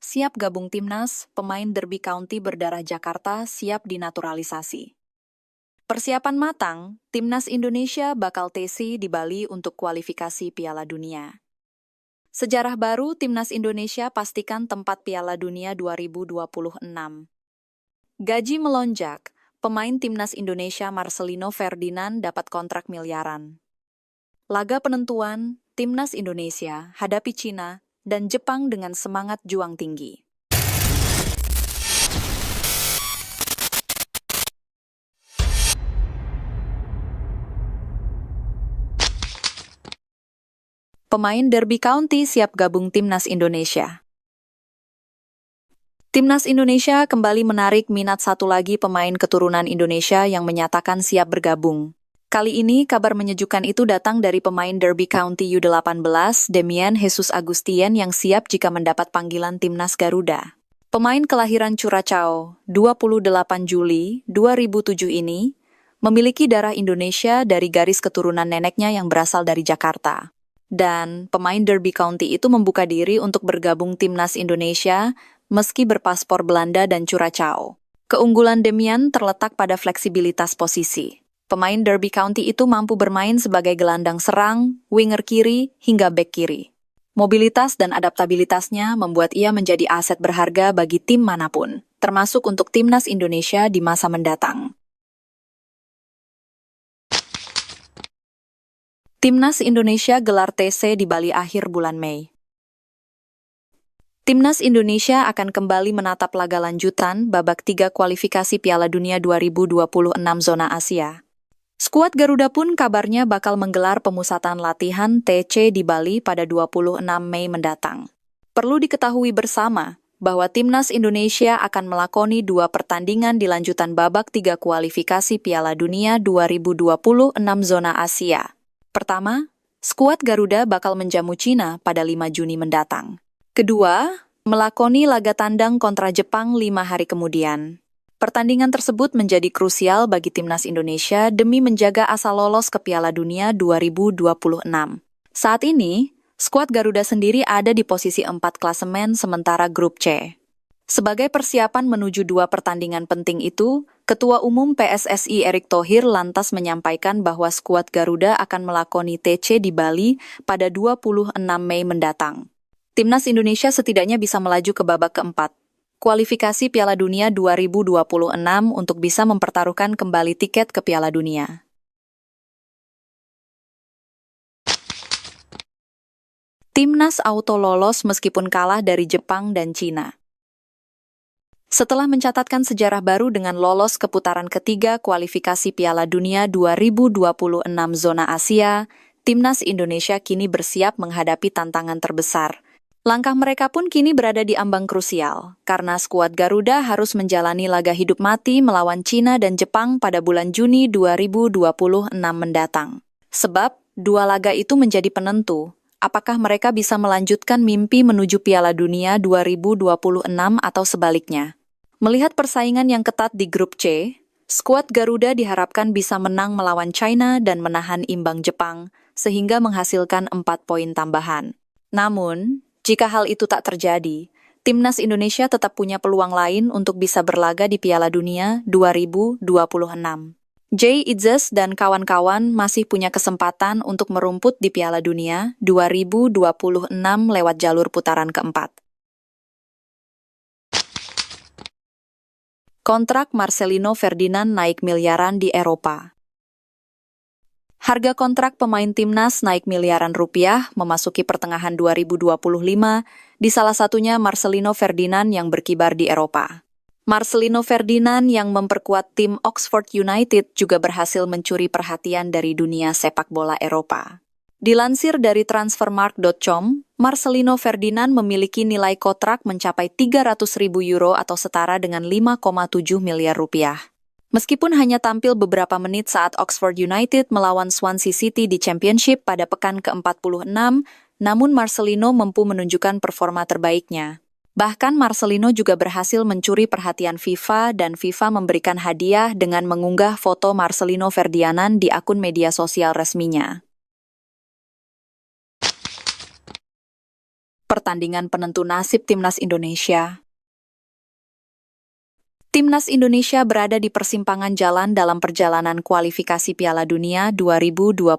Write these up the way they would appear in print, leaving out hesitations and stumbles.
Siap gabung timnas, pemain Derby County berdarah Jakarta siap dinaturalisasi. Persiapan matang, timnas Indonesia bakal TC di Bali untuk kualifikasi Piala Dunia. Sejarah baru timnas Indonesia pastikan tempat Piala Dunia 2026. Gaji melonjak, pemain timnas Indonesia Marcelino Ferdinand dapat kontrak miliaran. Laga penentuan, timnas Indonesia hadapi Cina dan Jepang dengan semangat juang tinggi. Pemain Derby County siap gabung timnas Indonesia. Timnas Indonesia kembali menarik minat satu lagi pemain keturunan Indonesia yang menyatakan siap bergabung. Kali ini kabar menyejukkan itu datang dari pemain Derby County U18 Demian Jesus Agustien yang siap jika mendapat panggilan timnas Garuda. Pemain kelahiran Curacao, 28 Juli 2007 ini, memiliki darah Indonesia dari garis keturunan neneknya yang berasal dari Jakarta. Dan pemain Derby County itu membuka diri untuk bergabung timnas Indonesia meski berpaspor Belanda dan Curacao. Keunggulan Demian terletak pada fleksibilitas posisi. Pemain Derby County itu mampu bermain sebagai gelandang serang, winger kiri, hingga bek kiri. Mobilitas dan adaptabilitasnya membuat ia menjadi aset berharga bagi tim manapun, termasuk untuk timnas Indonesia di masa mendatang. Timnas Indonesia gelar TC di Bali akhir bulan Mei. Timnas Indonesia akan kembali menatap laga lanjutan babak 3 kualifikasi Piala Dunia 2026 zona Asia. Skuad Garuda pun kabarnya bakal menggelar pemusatan latihan TC di Bali pada 26 Mei mendatang. Perlu diketahui bersama bahwa Timnas Indonesia akan melakoni 2 pertandingan di lanjutan babak 3 kualifikasi Piala Dunia 2026 zona Asia. Pertama, skuad Garuda bakal menjamu Cina pada 5 Juni mendatang. Kedua, melakoni laga tandang kontra Jepang 5 hari kemudian. Pertandingan tersebut menjadi krusial bagi timnas Indonesia demi menjaga asa lolos ke Piala Dunia 2026. Saat ini, skuad Garuda sendiri ada di posisi 4 klasemen sementara grup C. Sebagai persiapan menuju 2 pertandingan penting itu, Ketua Umum PSSI Erick Thohir lantas menyampaikan bahwa skuad Garuda akan melakoni TC di Bali pada 26 Mei mendatang. Timnas Indonesia setidaknya bisa melaju ke babak keempat, kualifikasi Piala Dunia 2026 untuk bisa mempertaruhkan kembali tiket ke Piala Dunia. Timnas auto lolos meskipun kalah dari Jepang dan Cina. Setelah mencatatkan sejarah baru dengan lolos ke putaran ketiga kualifikasi Piala Dunia 2026 zona Asia, Timnas Indonesia kini bersiap menghadapi tantangan terbesar. Langkah mereka pun kini berada di ambang krusial, karena skuad Garuda harus menjalani laga hidup mati melawan Cina dan Jepang pada bulan Juni 2026 mendatang. Sebab, 2 laga itu menjadi penentu, apakah mereka bisa melanjutkan mimpi menuju Piala Dunia 2026 atau sebaliknya. Melihat persaingan yang ketat di grup C, skuad Garuda diharapkan bisa menang melawan China dan menahan imbang Jepang, sehingga menghasilkan 4 poin tambahan. Namun, jika hal itu tak terjadi, timnas Indonesia tetap punya peluang lain untuk bisa berlaga di Piala Dunia 2026. Jay Itzes dan kawan-kawan masih punya kesempatan untuk merumput di Piala Dunia 2026 lewat jalur putaran keempat. Kontrak Marcelino Ferdinand naik miliaran di Eropa. Harga kontrak pemain timnas naik miliaran rupiah memasuki pertengahan 2025, di salah satunya Marcelino Ferdinand yang berkibar di Eropa. Marcelino Ferdinand yang memperkuat tim Oxford United juga berhasil mencuri perhatian dari dunia sepak bola Eropa. Dilansir dari transfermarkt.com, Marcelino Ferdinand memiliki nilai kontrak mencapai 300.000 euro atau setara dengan 5,7 miliar rupiah. Meskipun hanya tampil beberapa menit saat Oxford United melawan Swansea City di Championship pada pekan ke-46, namun Marcelino mampu menunjukkan performa terbaiknya. Bahkan Marcelino juga berhasil mencuri perhatian FIFA dan FIFA memberikan hadiah dengan mengunggah foto Marcelino Ferdinand di akun media sosial resminya. Pertandingan penentu nasib Timnas Indonesia. Timnas Indonesia berada di persimpangan jalan dalam perjalanan kualifikasi Piala Dunia 2026.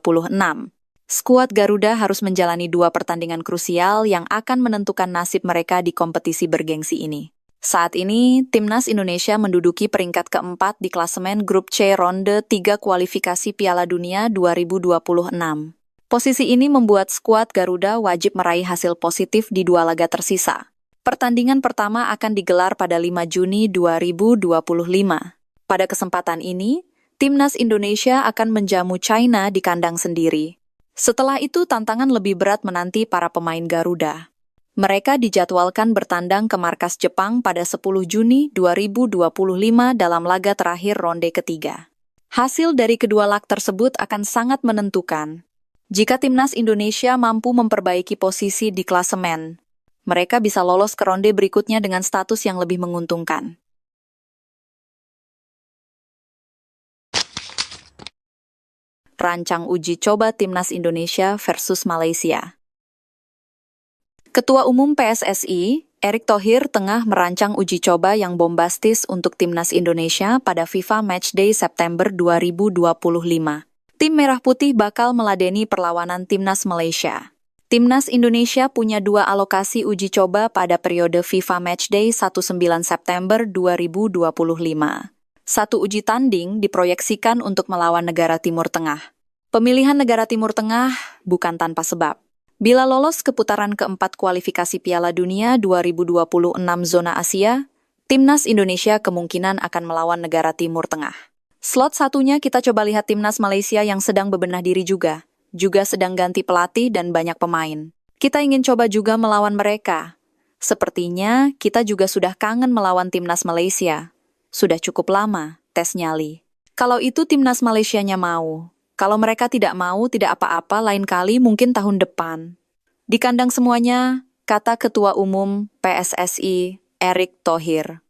Skuad Garuda harus menjalani 2 pertandingan krusial yang akan menentukan nasib mereka di kompetisi bergengsi ini. Saat ini, Timnas Indonesia menduduki peringkat keempat di klasemen Grup C Ronde 3 kualifikasi Piala Dunia 2026. Posisi ini membuat skuad Garuda wajib meraih hasil positif di 2 laga tersisa. Pertandingan pertama akan digelar pada 5 Juni 2025. Pada kesempatan ini, Timnas Indonesia akan menjamu China di kandang sendiri. Setelah itu, tantangan lebih berat menanti para pemain Garuda. Mereka dijadwalkan bertandang ke markas Jepang pada 10 Juni 2025 dalam laga terakhir ronde ketiga. Hasil dari kedua lag tersebut akan sangat menentukan. Jika Timnas Indonesia mampu memperbaiki posisi di klasemen, mereka bisa lolos ke ronde berikutnya dengan status yang lebih menguntungkan. Rancang uji coba Timnas Indonesia versus Malaysia. Ketua Umum PSSI, Erick Thohir tengah merancang uji coba yang bombastis untuk Timnas Indonesia pada FIFA Matchday September 2025. Tim Merah Putih bakal meladeni perlawanan Timnas Malaysia. Timnas Indonesia punya 2 alokasi uji coba pada periode FIFA Matchday 19 September 2025. 1 uji tanding diproyeksikan untuk melawan negara Timur Tengah. Pemilihan negara Timur Tengah bukan tanpa sebab. Bila lolos ke putaran keempat kualifikasi Piala Dunia 2026 zona Asia, Timnas Indonesia kemungkinan akan melawan negara Timur Tengah. Slot satunya kita coba lihat Timnas Malaysia yang sedang bebenah diri juga sedang ganti pelatih dan banyak pemain. Kita ingin coba juga melawan mereka. Sepertinya kita juga sudah kangen melawan Timnas Malaysia. Sudah cukup lama, tes nyali. Kalau itu Timnas Malaysianya mau. Kalau mereka tidak mau, tidak apa-apa, lain kali mungkin tahun depan. Di kandang semuanya, kata Ketua Umum PSSI, Erick Thohir.